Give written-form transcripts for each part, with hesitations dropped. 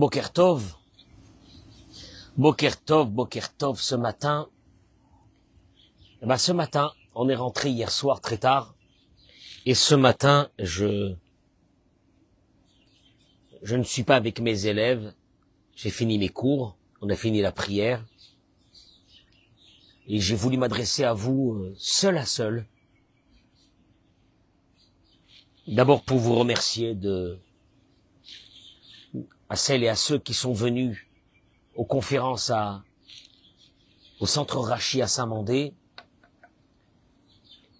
Boker Tov, Boker Tov, Boker Tov, ce matin, on est rentré hier soir très tard, et ce matin, je ne suis pas avec mes élèves, j'ai fini mes cours, on a fini la prière, et j'ai voulu m'adresser à vous seul à seul, d'abord pour vous remercier à celles et à ceux qui sont venus aux conférences au centre Rachi à Saint-Mandé,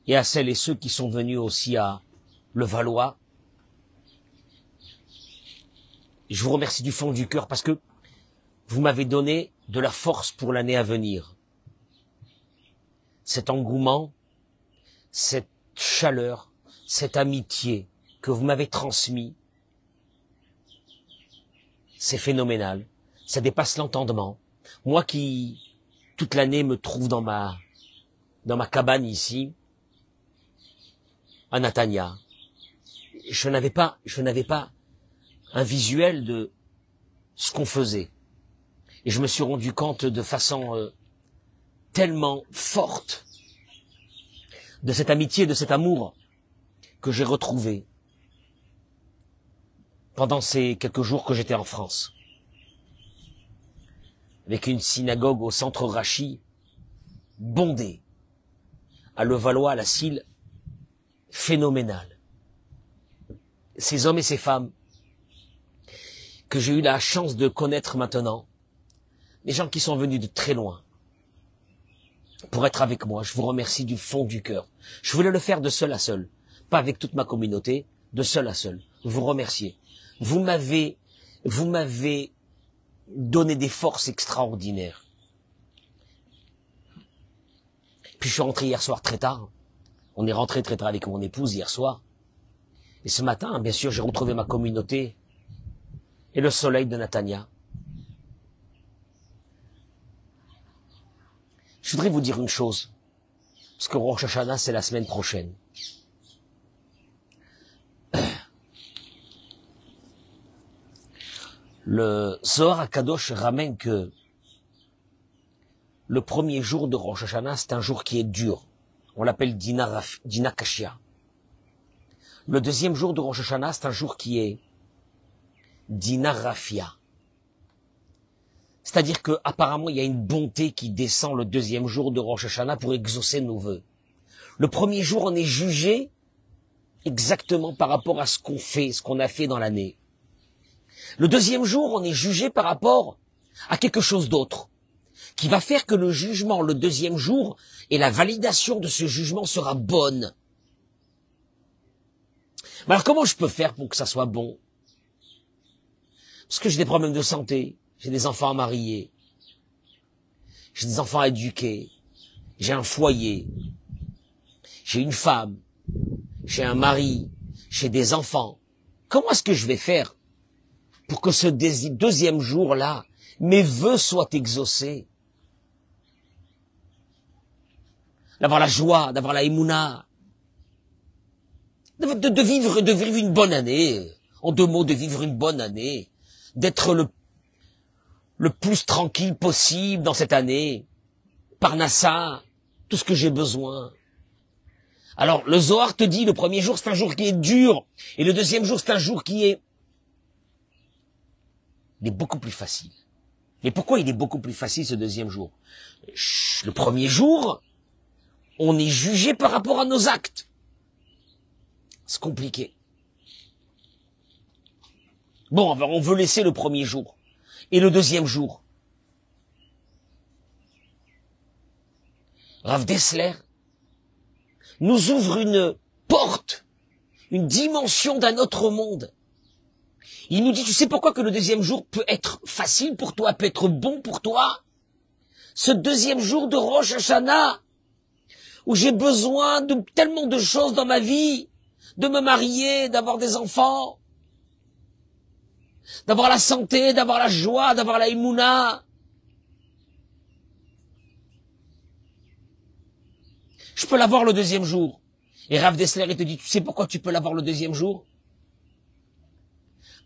et à celles et ceux qui sont venus aussi à Levallois. Je vous remercie du fond du cœur parce que vous m'avez donné de la force pour l'année à venir. Cet engouement, cette chaleur, cette amitié que vous m'avez transmis, c'est phénoménal. Ça dépasse l'entendement. Moi qui, toute l'année, me trouve dans ma cabane ici, à Natania, je n'avais pas un visuel de ce qu'on faisait. Et je me suis rendu compte de façon tellement forte de cette amitié, de cet amour que j'ai retrouvé pendant ces quelques jours que j'étais en France. Avec une synagogue au centre Rachi, bondée, à Levallois, à la Sille, phénoménal. Ces hommes et ces femmes que j'ai eu la chance de connaître maintenant, des gens qui sont venus de très loin pour être avec moi, je vous remercie du fond du cœur. Je voulais le faire de seul à seul, pas avec toute ma communauté, de seul à seul. Vous remercier. Vous m'avez donné des forces extraordinaires. Puis je suis rentré hier soir très tard. On est rentré très tard avec mon épouse hier soir. Et ce matin, bien sûr, j'ai retrouvé ma communauté et le soleil de Natania. Je voudrais vous dire une chose, parce que Rosh Hashanah, c'est la semaine prochaine. Le Zohar HaKadosh ramène que le premier jour de Rosh Hashanah, c'est un jour qui est dur. On l'appelle Dina Kashia. Le deuxième jour de Rosh Hashanah, c'est un jour qui est Dina Rafia. C'est-à-dire que apparemment il y a une bonté qui descend le deuxième jour de Rosh Hashanah pour exaucer nos vœux. Le premier jour, on est jugé exactement par rapport à ce qu'on fait, ce qu'on a fait dans l'année. Le deuxième jour, on est jugé par rapport à quelque chose d'autre, qui va faire que le jugement, le deuxième jour, et la validation de ce jugement sera bonne. Mais alors comment je peux faire pour que ça soit bon? Parce que j'ai des problèmes de santé, j'ai des enfants à marier, j'ai des enfants à éduquer, j'ai un foyer, j'ai une femme, j'ai un mari, j'ai des enfants. Comment est-ce que je vais faire pour que ce deuxième jour-là, mes vœux soient exaucés? D'avoir la joie, d'avoir la émouna, de vivre une bonne année. En deux mots, de vivre une bonne année. D'être le plus tranquille possible dans cette année. Parnassa, tout ce que j'ai besoin. Alors, le Zohar te dit, le premier jour, c'est un jour qui est dur. Et le deuxième jour, c'est un jour il est beaucoup plus facile. Mais pourquoi il est beaucoup plus facile ce deuxième jour? Le premier jour, on est jugé par rapport à nos actes. C'est compliqué. Bon, on veut laisser le premier jour. Et le deuxième jour? Rav Dessler nous ouvre une porte, une dimension d'un autre monde. Il nous dit, tu sais pourquoi que le deuxième jour peut être facile pour toi, peut être bon pour toi? Ce deuxième jour de Rosh Hashanah, où j'ai besoin de tellement de choses dans ma vie, de me marier, d'avoir des enfants, d'avoir la santé, d'avoir la joie, d'avoir la émouna. Je peux l'avoir le deuxième jour. Et Rav Dessler, il te dit, tu sais pourquoi tu peux l'avoir le deuxième jour?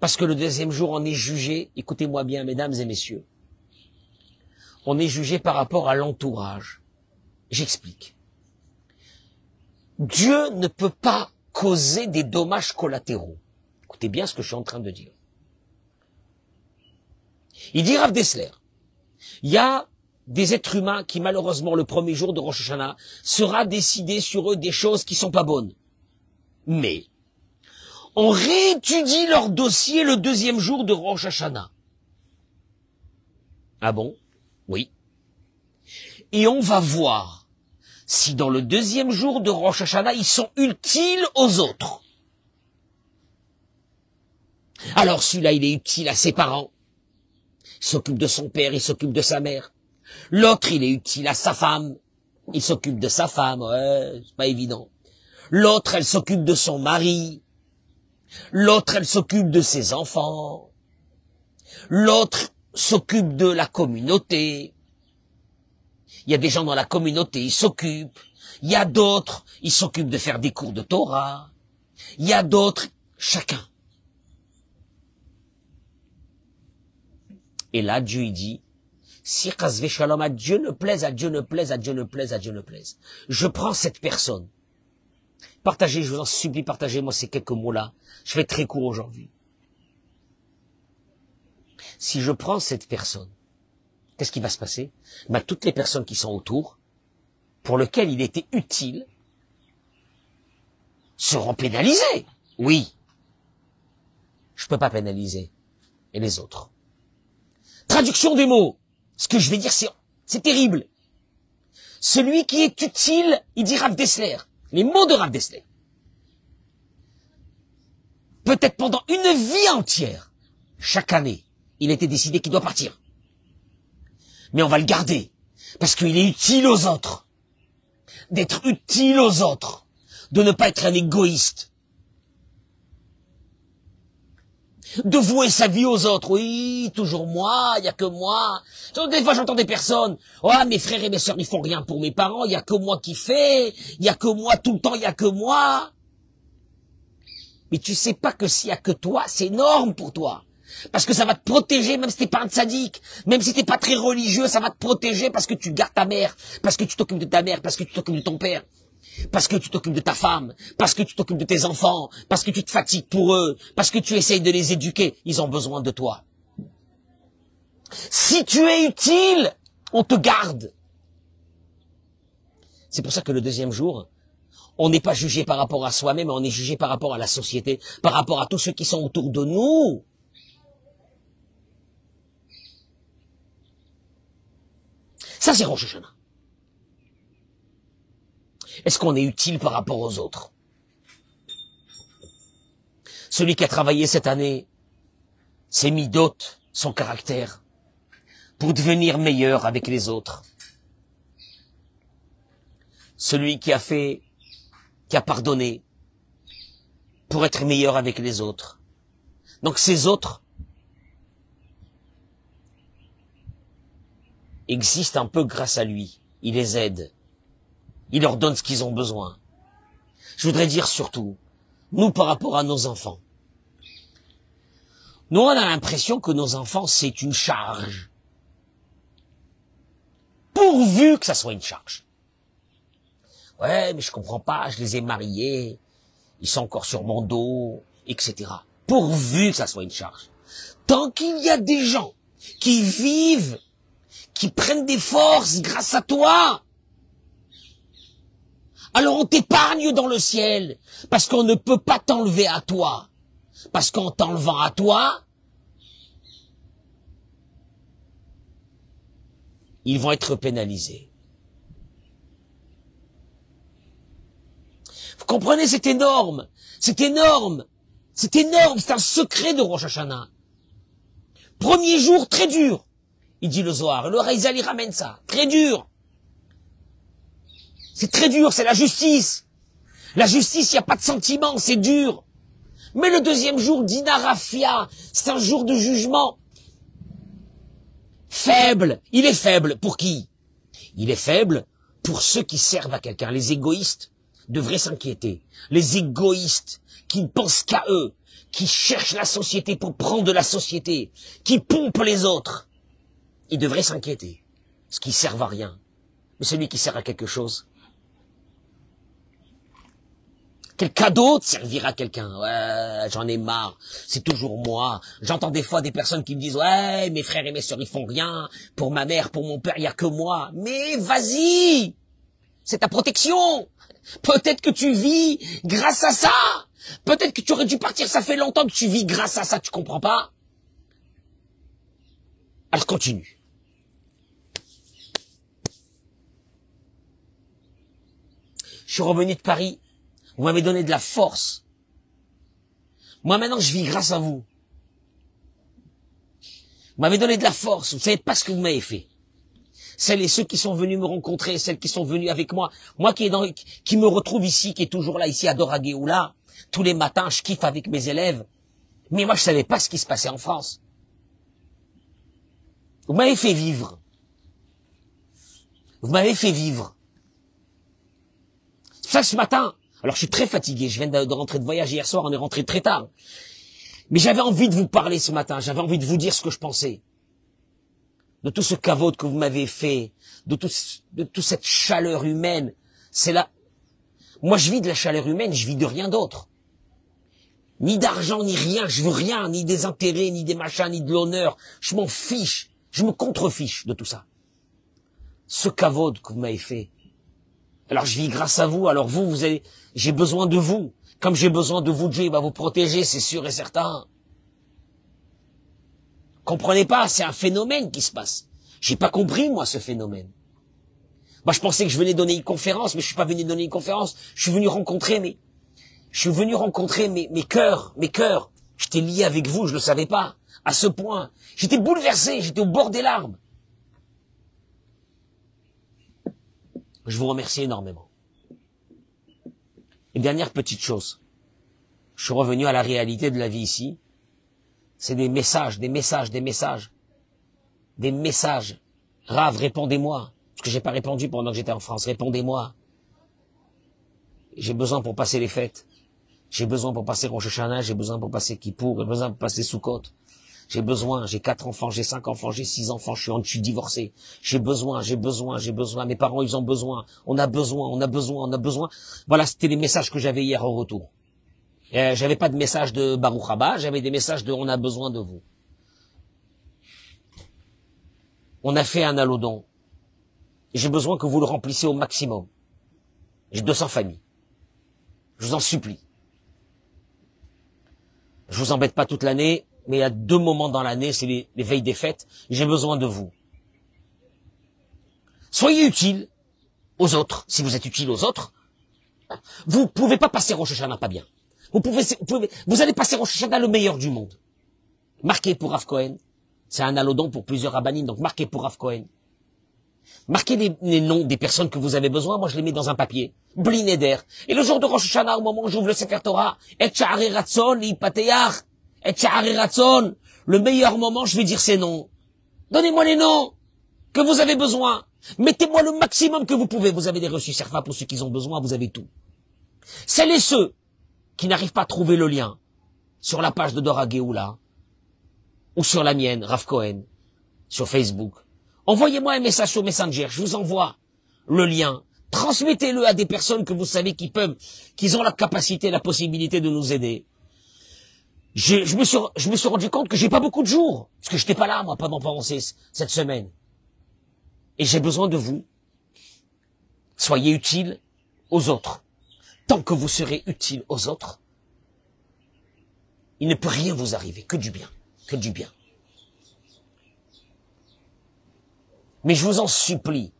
Parce que le deuxième jour, on est jugé, écoutez-moi bien, mesdames et messieurs, on est jugé par rapport à l'entourage. J'explique. Dieu ne peut pas causer des dommages collatéraux. Écoutez bien ce que je suis en train de dire. Il dit Rav Dessler, il y a des êtres humains qui malheureusement le premier jour de Rosh Hashanah sera décidé sur eux des choses qui sont pas bonnes. Mais on réétudie leur dossier le deuxième jour de Rosh Hashanah. Ah bon? Oui. Et on va voir si dans le deuxième jour de Rosh Hashanah, ils sont utiles aux autres. Alors celui-là, il est utile à ses parents. Il s'occupe de son père, il s'occupe de sa mère. L'autre, il est utile à sa femme. Il s'occupe de sa femme, ouais, c'est pas évident. L'autre, elle s'occupe de son mari. L'autre, elle s'occupe de ses enfants. L'autre s'occupe de la communauté. Il y a des gens dans la communauté, ils s'occupent. Il y a d'autres, ils s'occupent de faire des cours de Torah. Il y a d'autres, chacun. Et là, Dieu, il dit, si Chasvé Shalom, à Dieu ne plaise, à Dieu ne plaise, à Dieu ne plaise, à Dieu ne plaise. Je prends cette personne. Partagez, je vous en supplie, partagez-moi ces quelques mots-là. Je fais très court aujourd'hui. Si je prends cette personne, qu'est-ce qui va se passer? Ben, toutes les personnes qui sont autour, pour lesquelles il était utile, seront pénalisées. Oui. Je peux pas pénaliser. Et les autres? Traduction des mots. Ce que je vais dire, c'est terrible. Celui qui est utile, il dit Rav Dessler. Les mots de Rav Dessler. Peut-être pendant une vie entière, chaque année, il était décidé qu'il doit partir. Mais on va le garder, parce qu'il est utile aux autres. D'être utile aux autres. De ne pas être un égoïste. De vouer sa vie aux autres. Oui, toujours moi, il y a que moi. Des fois, j'entends des personnes. Oh, mes frères et mes sœurs, ils font rien pour mes parents. Il y a que moi qui fais. Il y a que moi tout le temps. Il y a que moi. Mais tu sais pas que s'il y a que toi, c'est énorme pour toi. Parce que ça va te protéger, même si t'es pas un tzaddik, même si t'es pas très religieux, ça va te protéger parce que tu gardes ta mère, parce que tu t'occupes de ta mère, parce que tu t'occupes de ton père. Parce que tu t'occupes de ta femme, parce que tu t'occupes de tes enfants, parce que tu te fatigues pour eux, parce que tu essayes de les éduquer, ils ont besoin de toi. Si tu es utile, on te garde. C'est pour ça que le deuxième jour, on n'est pas jugé par rapport à soi-même, on est jugé par rapport à la société, par rapport à tous ceux qui sont autour de nous. Ça, c'est Rosh Hashanah. Est-ce qu'on est utile par rapport aux autres? Celui qui a travaillé cette année, ses midot, son caractère, pour devenir meilleur avec les autres. Celui qui a pardonné, pour être meilleur avec les autres. Donc ces autres existent un peu grâce à lui. Il les aide. Il leur donne ce qu'ils ont besoin. Je voudrais dire surtout, nous par rapport à nos enfants, nous on a l'impression que nos enfants c'est une charge. Pourvu que ça soit une charge. Ouais, mais je comprends pas, je les ai mariés, ils sont encore sur mon dos, etc. Pourvu que ça soit une charge. Tant qu'il y a des gens qui vivent, qui prennent des forces grâce à toi, alors on t'épargne dans le ciel, parce qu'on ne peut pas t'enlever à toi. Parce qu'en t'enlevant à toi, ils vont être pénalisés. Vous comprenez, c'est énorme. C'est énorme. C'est énorme, c'est un secret de Rosh Hashanah. Premier jour, très dur. Il dit le Zohar, le Raïzal, il ramène ça. Très dur. C'est très dur, c'est la justice. La justice, il n'y a pas de sentiment, c'est dur. Mais le deuxième jour, Dina Rafia, c'est un jour de jugement. Faible. Il est faible. Pour qui? Il est faible pour ceux qui servent à quelqu'un, les égoïstes. devraient s'inquiéter. Les égoïstes qui ne pensent qu'à eux, qui cherchent la société pour prendre de la société, qui pompent les autres, ils devraient s'inquiéter. Ce qui ne sert à rien. Mais celui qui sert à quelque chose, quelqu'un d'autre servira à quelqu'un. Ouais, j'en ai marre. C'est toujours moi. J'entends des fois des personnes qui me disent, ouais, mes frères et mes sœurs, ils font rien. Pour ma mère, pour mon père, il n'y a que moi. Mais vas-y! C'est ta protection. Peut-être que tu vis grâce à ça. Peut-être que tu aurais dû partir, ça fait longtemps que tu vis grâce à ça, tu comprends pas? Alors continue. Je suis revenu de Paris. Vous m'avez donné de la force. Moi, maintenant, je vis grâce à vous. Vous m'avez donné de la force. Vous ne savez pas ce que vous m'avez fait. Celles et ceux qui sont venus me rencontrer, celles qui sont venues avec moi. Moi qui me retrouve ici, qui est toujours là, ici à Doragueoula. Tous les matins, je kiffe avec mes élèves. Mais moi, je savais pas ce qui se passait en France. Vous m'avez fait vivre. Vous m'avez fait vivre. C'est pour ça que ce matin, alors je suis très fatigué, je viens de rentrer de voyage hier soir, on est rentré très tard. Mais j'avais envie de vous parler ce matin, j'avais envie de vous dire ce que je pensais. De tout ce caveau que vous m'avez fait, de toute cette chaleur humaine. C'est là. Moi je vis de la chaleur humaine, je vis de rien d'autre. Ni d'argent, ni rien, je veux rien, ni des intérêts, ni des machins, ni de l'honneur. Je m'en fiche, je me contrefiche de tout ça. Ce caveau que vous m'avez fait. Alors je vis grâce à vous, alors vous allez, j'ai besoin de vous. Comme j'ai besoin de vous, Dieu va vous protéger, c'est sûr et certain. Comprenez pas, c'est un phénomène qui se passe. J'ai pas compris, moi, ce phénomène. Moi, je pensais que je venais donner une conférence, mais je suis pas venu donner une conférence. Je suis venu rencontrer mes cœurs. J'étais lié avec vous, je le savais pas. À ce point. J'étais bouleversé, j'étais au bord des larmes. Je vous remercie énormément. Et dernière petite chose. Je suis revenu à la réalité de la vie ici. C'est des messages. Rav, répondez-moi. Parce que j'ai pas répondu pendant que j'étais en France. Répondez-moi. J'ai besoin pour passer les fêtes. J'ai besoin pour passer Rosh Hashanah. J'ai besoin pour passer Kippour. J'ai besoin pour passer Sukkot. J'ai 4 enfants, j'ai 5 enfants, j'ai 6 enfants, je suis divorcé. J'ai besoin. Mes parents, ils ont besoin. On a besoin. Voilà, c'était les messages que j'avais hier au retour. J'avais pas de message de Baruch Haba, j'avais des messages de on a besoin de vous. On a fait un allodon. J'ai besoin que vous le remplissiez au maximum. J'ai 200 familles. Je vous en supplie. Je vous embête pas toute l'année, mais il y a 2 moments dans l'année, c'est les veilles des fêtes. J'ai besoin de vous. Soyez utiles aux autres. Si vous êtes utiles aux autres, vous pouvez pas passer Rosh Hashanah pas bien. Vous allez passer Rosh Hashanah le meilleur du monde. Marquez pour Rav Cohen. C'est un allodon pour plusieurs rabbinim, donc marquez pour Rav Cohen. Marquez les noms des personnes que vous avez besoin. Moi, je les mets dans un papier. Bli neder. Et le jour de Rosh Hashanah, au moment où j'ouvre le Sefer Torah, et Sha'arei Ratzon, Ipateyach, et Sha'arei Ratzon, le meilleur moment, je vais dire ces noms. Donnez-moi les noms que vous avez besoin. Mettez-moi le maximum que vous pouvez. Vous avez des reçus Serfa pour ceux qui ont besoin, vous avez tout. Celles et ceux qui n'arrivent pas à trouver le lien sur la page de Dora Geoula ou sur la mienne, Rav Cohen, sur Facebook, envoyez-moi un message sur Messenger, je vous envoie le lien. Transmettez-le à des personnes que vous savez qui ont la capacité, la possibilité de nous aider. Je me suis rendu compte que j'ai pas beaucoup de jours, parce que j'étais pas là, moi, pendant cette semaine. Et j'ai besoin de vous. Soyez utiles aux autres. Tant que vous serez utile aux autres, il ne peut rien vous arriver, que du bien, que du bien. Mais je vous en supplie,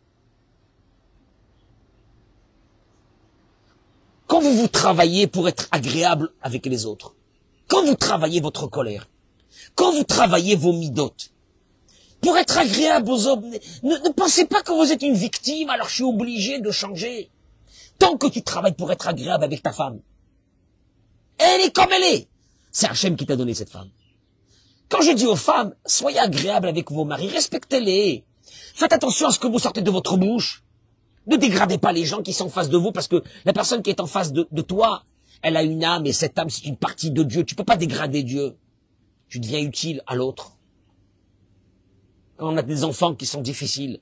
quand vous travaillez pour être agréable avec les autres, quand vous travaillez votre colère, quand vous travaillez vos midotes, pour être agréable aux hommes, ne pensez pas que vous êtes une victime, alors je suis obligé de changer. Tant que tu travailles pour être agréable avec ta femme, elle est comme elle est. C'est Hachem qui t'a donné cette femme. Quand je dis aux femmes, soyez agréables avec vos maris, respectez-les. Faites attention à ce que vous sortez de votre bouche. Ne dégradez pas les gens qui sont en face de vous, parce que la personne qui est en face de toi, elle a une âme, et cette âme, c'est une partie de Dieu. Tu peux pas dégrader Dieu. Tu deviens utile à l'autre. Quand on a des enfants qui sont difficiles,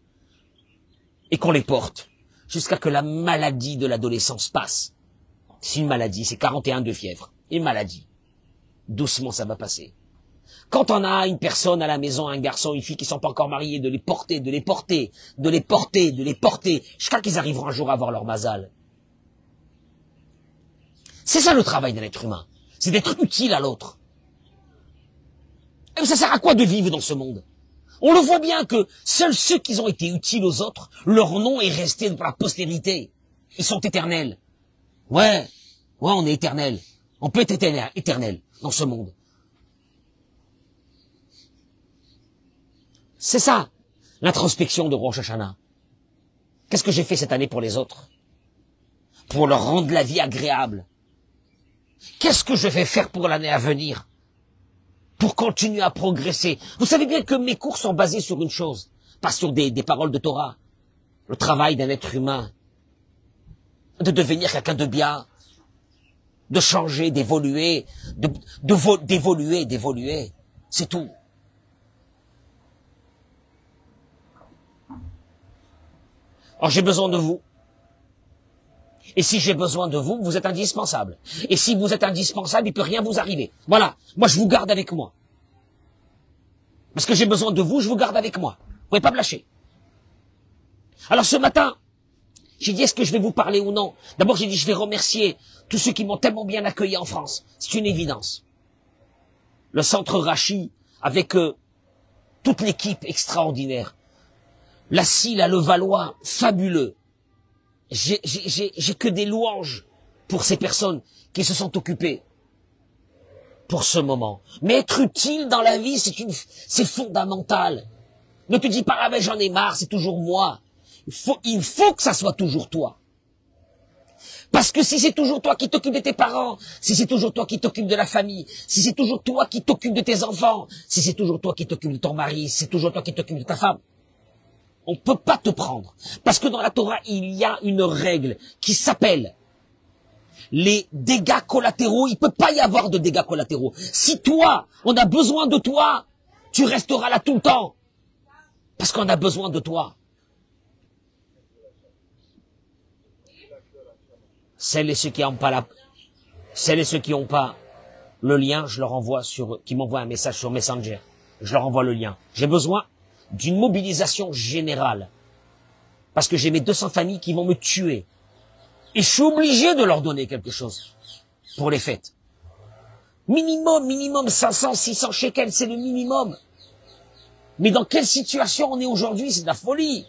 et qu'on les porte, jusqu'à que la maladie de l'adolescence passe. C'est une maladie, c'est 41 de fièvre. Une maladie. Doucement, ça va passer. Quand on a une personne à la maison, un garçon, une fille qui sont pas encore mariés, de les porter, de les porter, de les porter, de les porter, jusqu'à qu'ils arriveront un jour à avoir leur mazal. C'est ça le travail d'un être humain. C'est d'être utile à l'autre. Et ça sert à quoi de vivre dans ce monde? On le voit bien que seuls ceux qui ont été utiles aux autres, leur nom est resté pour la postérité. Ils sont éternels. Ouais, on est éternel. On peut être éternel dans ce monde. C'est ça, l'introspection de Rosh Hashanah. Qu'est-ce que j'ai fait cette année pour les autres? Pour leur rendre la vie agréable. Qu'est-ce que je vais faire pour l'année à venir? Pour continuer à progresser. Vous savez bien que mes cours sont basés sur une chose, pas sur des paroles de Torah. Le travail d'un être humain, de devenir quelqu'un de bien, de changer, d'évoluer, d'évoluer. C'est tout. Alors j'ai besoin de vous. Et si j'ai besoin de vous, vous êtes indispensable. Et si vous êtes indispensable, il peut rien vous arriver. Voilà. Moi, je vous garde avec moi. Parce que j'ai besoin de vous, je vous garde avec moi. Vous pouvez pas me lâcher. Alors ce matin, j'ai dit, est-ce que je vais vous parler ou non? D'abord, j'ai dit, je vais remercier tous ceux qui m'ont tellement bien accueilli en France. C'est une évidence. Le centre Rachi, avec toute l'équipe extraordinaire. La Sille à Levallois, fabuleux. J'ai que des louanges pour ces personnes qui se sont occupées pour ce moment. Mais être utile dans la vie, c'est fondamental. Ne te dis pas, ah ben j'en ai marre, c'est toujours moi. Il faut que ça soit toujours toi. Parce que si c'est toujours toi qui t'occupes de tes parents, si c'est toujours toi qui t'occupes de la famille, si c'est toujours toi qui t'occupes de tes enfants, si c'est toujours toi qui t'occupes de ton mari, si c'est toujours toi qui t'occupes de ta femme, on peut pas te prendre. Parce que dans la Torah, il y a une règle qui s'appelle les dégâts collatéraux. Il peut pas y avoir de dégâts collatéraux. Si toi, on a besoin de toi, tu resteras là tout le temps. Parce qu'on a besoin de toi. Celles et ceux qui n'ont pas le lien, je leur envoie qui m'envoient un message sur Messenger. Je leur envoie le lien. J'ai besoin d'une mobilisation générale. Parce que j'ai mes 200 familles qui vont me tuer. Et je suis obligé de leur donner quelque chose pour les fêtes. Minimum 500, 600 shekels, c'est le minimum. Mais dans quelle situation on est aujourd'hui? C'est de la folie.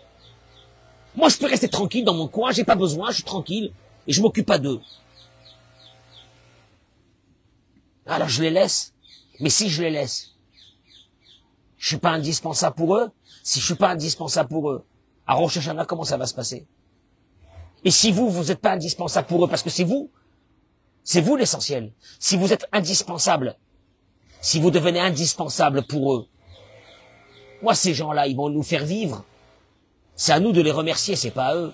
Moi, je peux rester tranquille dans mon coin, j'ai pas besoin, je suis tranquille. Et je m'occupe pas d'eux. Alors je les laisse. Mais si je les laisse, je suis pas indispensable pour eux. Si je suis pas indispensable pour eux, à Rosh Hashanah, comment ça va se passer? Et si vous êtes pas indispensable pour eux, parce que c'est vous l'essentiel. Si vous êtes indispensable, si vous devenez indispensable pour eux, moi ces gens-là, ils vont nous faire vivre. C'est à nous de les remercier, c'est pas à eux.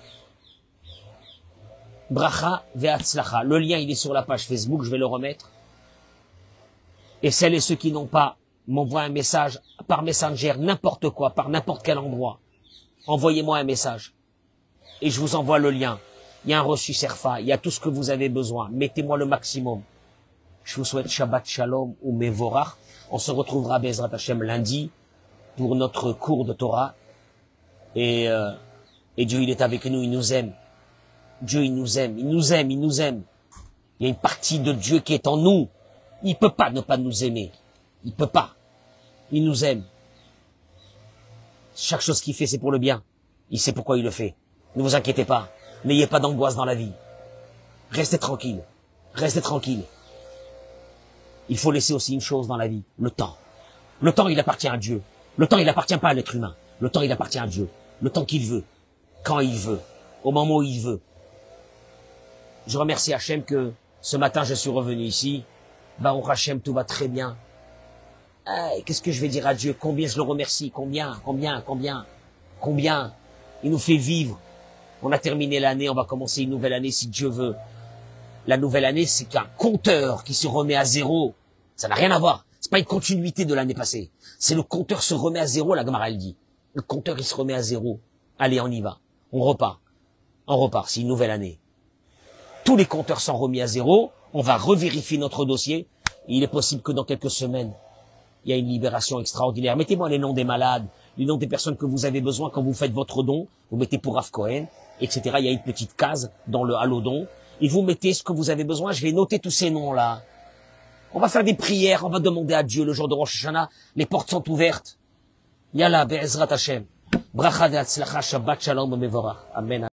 Bracha ve'atzlacha. Le lien, il est sur la page Facebook, je vais le remettre. Et celles et ceux qui n'ont pas, m'envoient un message par Messenger, n'importe quoi, par n'importe quel endroit. Envoyez-moi un message. Et je vous envoie le lien. Il y a un reçu Serfa, il y a tout ce que vous avez besoin. Mettez-moi le maximum. Je vous souhaite Shabbat Shalom ou Mevorach. On se retrouvera Bezrat Hashem lundi pour notre cours de Torah. Et Dieu, il est avec nous, il nous aime. Dieu, il nous aime, il nous aime, il nous aime. Il y a une partie de Dieu qui est en nous. Il peut pas ne pas nous aimer. Il peut pas. Il nous aime. Chaque chose qu'il fait, c'est pour le bien. Il sait pourquoi il le fait. Ne vous inquiétez pas. N'ayez pas d'angoisse dans la vie. Restez tranquille. Restez tranquille. Il faut laisser aussi une chose dans la vie. Le temps. Le temps, il appartient à Dieu. Le temps, il appartient pas à l'être humain. Le temps, il appartient à Dieu. Le temps qu'il veut. Quand il veut. Au moment où il veut. Je remercie Hachem que ce matin, je suis revenu ici. Baruch Hachem, tout va très bien. Qu'est-ce que je vais dire à Dieu? Combien je le remercie? Combien? Il nous fait vivre. On a terminé l'année, on va commencer une nouvelle année si Dieu veut. La nouvelle année, c'est qu'un compteur qui se remet à zéro. Ça n'a rien à voir. C'est pas une continuité de l'année passée. C'est le compteur se remet à zéro, la Gemara elle dit. Le compteur, il se remet à zéro. Allez, on y va. On repart. On repart. C'est une nouvelle année. Tous les compteurs sont remis à zéro. On va revérifier notre dossier. Et il est possible que dans quelques semaines, il y a une libération extraordinaire. Mettez-moi les noms des malades, les noms des personnes que vous avez besoin quand vous faites votre don. Vous mettez pour Rav Cohen, etc. Il y a une petite case dans le Halo don. Et vous mettez ce que vous avez besoin. Je vais noter tous ces noms-là. On va faire des prières. On va demander à Dieu le jour de Rosh Hashanah. Les portes sont ouvertes. Yalla, Be'ezrat Hashem. Bracha de Hatzlacha, Shabbat Shalom, Mevorach. Amen.